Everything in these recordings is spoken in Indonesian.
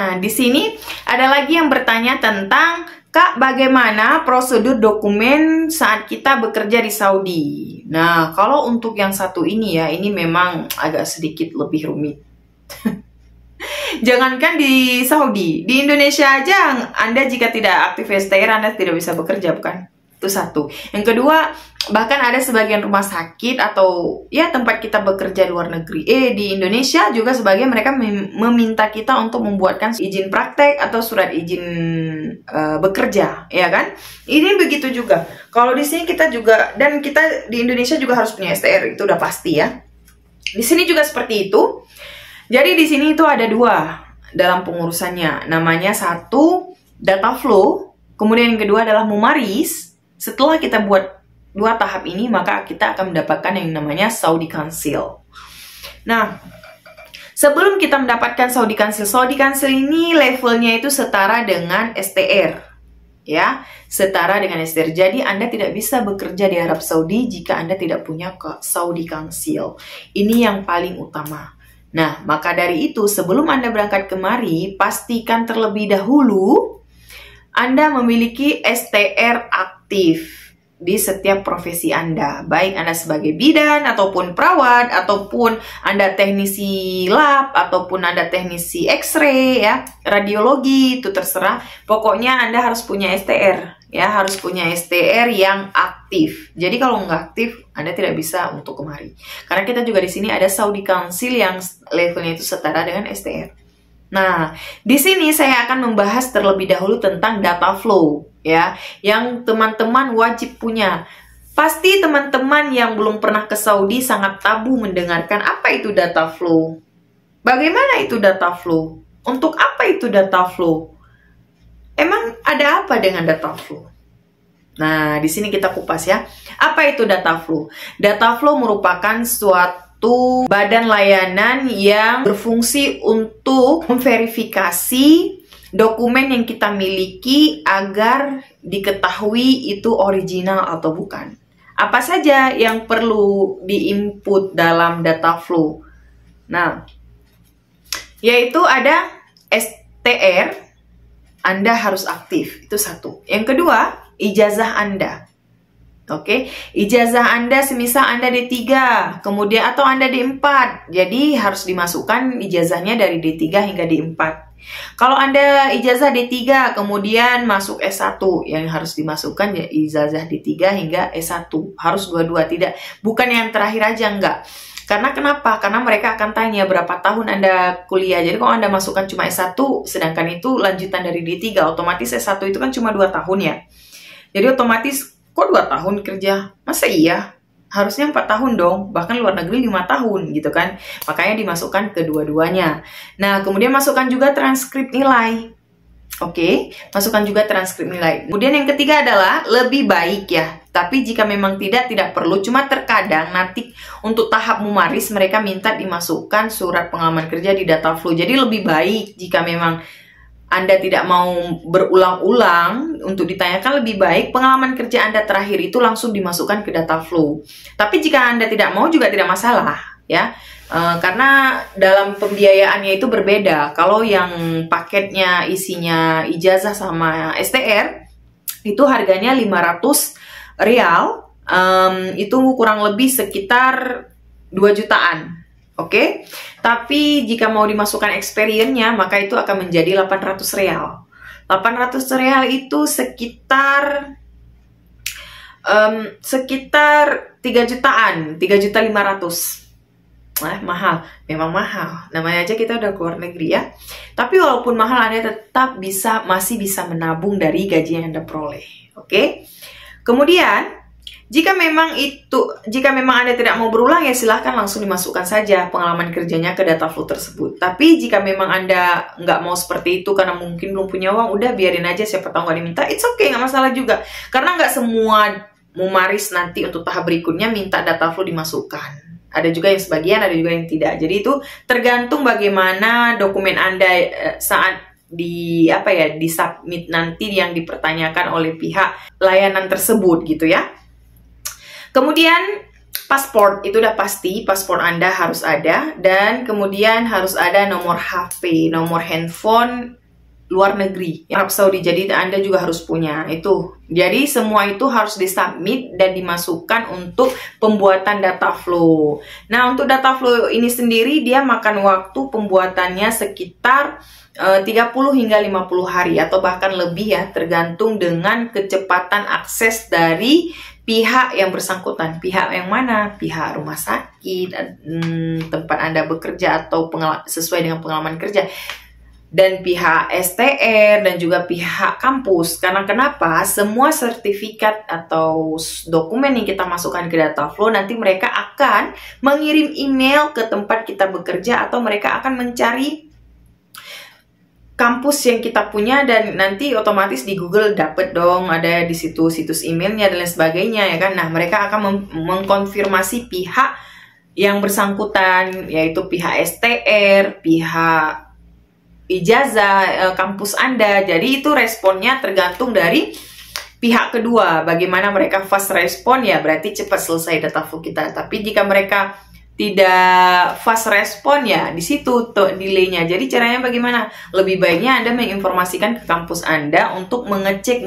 Nah, di sini ada lagi yang bertanya tentang, Kak, bagaimana prosedur dokumen saat kita bekerja di Saudi? Nah, kalau untuk yang satu ini ya, ini memang agak sedikit lebih rumit. Jangankan di Saudi, di Indonesia aja Anda jika tidak aktif STR, Anda tidak bisa bekerja, bukan? Itu satu. Yang kedua, bahkan ada sebagian rumah sakit atau ya tempat kita bekerja di luar negeri, di Indonesia juga sebagian mereka meminta kita untuk membuatkan izin praktek atau surat izin bekerja, ya kan? Ini begitu juga. Kalau di sini kita juga, dan kita di Indonesia juga harus punya STR, itu udah pasti ya. Di sini juga seperti itu. Jadi di sini itu ada dua dalam pengurusannya. Namanya satu data flow, kemudian yang kedua adalah mumaris. Setelah kita buat dua tahap ini, maka kita akan mendapatkan yang namanya Saudi Council. Nah, sebelum kita mendapatkan Saudi Council ini levelnya itu setara dengan STR. Ya, setara dengan STR. Jadi Anda tidak bisa bekerja di Arab Saudi jika Anda tidak punya Saudi Council. Ini yang paling utama. Nah, maka dari itu sebelum Anda berangkat kemari, pastikan terlebih dahulu Anda memiliki STR aktif di setiap profesi Anda. Baik Anda sebagai bidan, ataupun perawat, ataupun Anda teknisi lab, ataupun Anda teknisi X-ray, ya, radiologi, itu terserah. Pokoknya Anda harus punya STR, ya, harus punya STR yang aktif. Jadi kalau nggak aktif, Anda tidak bisa untuk kemari. Karena kita juga di sini ada Saudi Council yang levelnya itu setara dengan STR. Nah, di sini saya akan membahas terlebih dahulu tentang data flow, ya, yang teman-teman wajib punya. Pasti teman-teman yang belum pernah ke Saudi sangat tabu mendengarkan apa itu data flow. Bagaimana itu data flow? Untuk apa itu data flow? Emang ada apa dengan data flow? Nah, di sini kita kupas ya. Apa itu data flow? Data flow merupakan suatu badan layanan yang berfungsi untuk memverifikasi dokumen yang kita miliki agar diketahui itu original atau bukan. Apa saja yang perlu diinput dalam data flow? Nah, yaitu ada STR, Anda harus aktif, itu satu. Yang kedua, ijazah Anda. Oke, ijazah Anda semisal Anda D3, kemudian atau Anda D4, jadi harus dimasukkan ijazahnya dari D3 hingga D4. Kalau Anda ijazah D3, kemudian masuk S1, yang harus dimasukkan ya ijazah D3 hingga S1. Harus dua-dua, tidak. Bukan yang terakhir aja, enggak. Karena kenapa? Karena mereka akan tanya berapa tahun Anda kuliah. Jadi kalau Anda masukkan cuma S1, sedangkan itu lanjutan dari D3, otomatis S1 itu kan cuma 2 tahun ya. Jadi otomatis kok 2 tahun kerja? Masa iya? Harusnya 4 tahun dong, bahkan luar negeri 5 tahun gitu kan. Makanya dimasukkan kedua-duanya. Nah, kemudian masukkan juga transkrip nilai. Oke, masukkan juga transkrip nilai. Kemudian yang ketiga adalah lebih baik ya. Tapi jika memang tidak perlu. Cuma terkadang nanti untuk tahap mumaris mereka minta dimasukkan surat pengalaman kerja di data flow. Jadi lebih baik jika memang Anda tidak mau berulang-ulang untuk ditanyakan, lebih baik pengalaman kerja Anda terakhir itu langsung dimasukkan ke data flow. Tapi jika Anda tidak mau juga tidak masalah ya. Karena dalam pembiayaannya itu berbeda. Kalau yang paketnya isinya ijazah sama STR itu harganya 500 rial, itu kurang lebih sekitar 2 jutaan. Oke, tapi jika mau dimasukkan experience-nya, maka itu akan menjadi 800 real. 800 real itu sekitar 3 jutaan, 3.500.000. Mahal, memang mahal. Namanya aja kita udah keluar negeri ya. Tapi walaupun mahal, Anda tetap masih bisa menabung dari gaji yang Anda peroleh. Oke. Kemudian jika memang Anda tidak mau berulang ya silahkan langsung dimasukkan saja pengalaman kerjanya ke data flow tersebut. Tapi jika memang Anda nggak mau seperti itu karena mungkin belum punya uang, udah biarin aja, siapa tahu nggak diminta, it's okay, nggak masalah juga. Karena nggak semua mumaris nanti untuk tahap berikutnya minta data flow dimasukkan. Ada juga yang sebagian, ada juga yang tidak. Jadi itu tergantung bagaimana dokumen Anda saat di submit nanti yang dipertanyakan oleh pihak layanan tersebut gitu ya. Kemudian paspor itu udah pasti, paspor Anda harus ada, dan kemudian harus ada nomor HP, nomor handphone luar negeri, Arab Saudi. Jadi Anda juga harus punya itu. Jadi semua itu harus disubmit dan dimasukkan untuk pembuatan data flow. Nah, untuk data flow ini sendiri dia makan waktu pembuatannya sekitar 30 hingga 50 hari atau bahkan lebih ya, tergantung dengan kecepatan akses dari pihak yang bersangkutan. Pihak yang mana? Pihak rumah sakit, tempat Anda bekerja atau sesuai dengan pengalaman kerja, dan pihak STR dan juga pihak kampus. Karena kenapa? Semua sertifikat atau dokumen yang kita masukkan ke data flow nanti mereka akan mengirim email ke tempat kita bekerja atau mereka akan mencari kampus yang kita punya dan nanti otomatis di Google dapet dong ada di situ situs emailnya dan lain sebagainya ya kan. Nah, mereka akan mengkonfirmasi pihak yang bersangkutan, yaitu pihak STR, pihak ijazah kampus Anda. Jadi itu responnya tergantung dari pihak kedua. Bagaimana mereka fast respon ya berarti cepat selesai data flow kita. Tapi jika mereka tidak fast respon ya di situ delaynya. Jadi caranya bagaimana? Lebih baiknya Anda menginformasikan ke kampus Anda untuk mengecek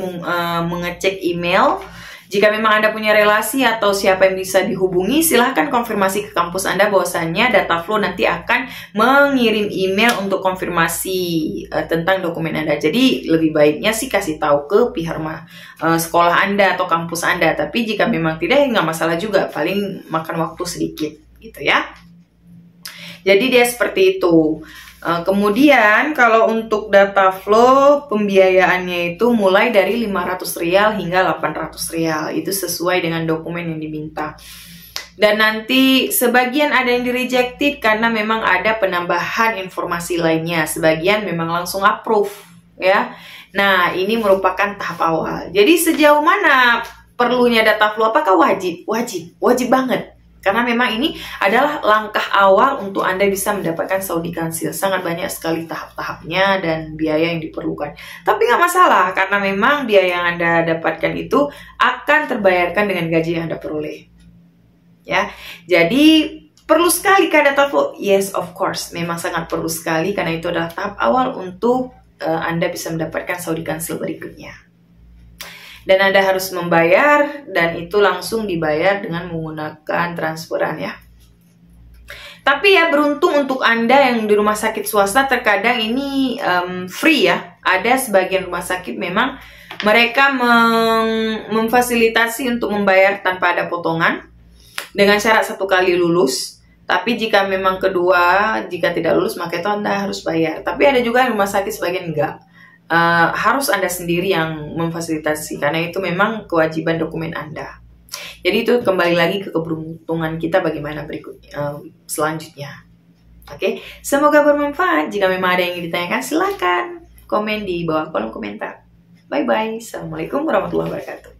email. Jika memang Anda punya relasi atau siapa yang bisa dihubungi, silahkan konfirmasi ke kampus Anda bahwasannya data flow nanti akan mengirim email untuk konfirmasi tentang dokumen Anda. Jadi lebih baiknya sih kasih tahu ke pihak sekolah Anda atau kampus Anda. Tapi jika memang tidak, ya nggak masalah juga, paling makan waktu sedikit gitu ya. Jadi dia seperti itu. Kemudian kalau untuk data flow pembiayaannya itu mulai dari 500 rial hingga 800 rial. Itu sesuai dengan dokumen yang diminta. Dan nanti sebagian ada yang di-rejected karena memang ada penambahan informasi lainnya. Sebagian memang langsung approve ya. Nah, ini merupakan tahap awal. Jadi sejauh mana perlunya data flow? Apakah wajib? Wajib banget. Karena memang ini adalah langkah awal untuk Anda bisa mendapatkan Saudi Council. Sangat banyak sekali tahap-tahapnya dan biaya yang diperlukan. Tapi nggak masalah, karena memang biaya yang Anda dapatkan itu akan terbayarkan dengan gaji yang Anda peroleh. Ya, jadi perlu sekali kan data flow? Yes, of course. Memang sangat perlu sekali, karena itu adalah tahap awal untuk Anda bisa mendapatkan Saudi Council berikutnya. Dan Anda harus membayar, dan itu langsung dibayar dengan menggunakan transferan ya. Tapi ya beruntung untuk Anda yang di rumah sakit swasta, terkadang ini free ya. Ada sebagian rumah sakit memang mereka memfasilitasi untuk membayar tanpa ada potongan dengan syarat 1 kali lulus. Tapi jika memang jika tidak lulus maka itu Anda harus bayar. Tapi ada juga rumah sakit sebagian enggak. Harus Anda sendiri yang memfasilitasi karena itu memang kewajiban dokumen Anda. Jadi itu kembali lagi ke keberuntungan kita bagaimana berikutnya selanjutnya. Oke, semoga bermanfaat. Jika memang ada yang ingin ditanyakan silakan komen di bawah kolom komentar. Bye bye. Assalamualaikum warahmatullahi wabarakatuh.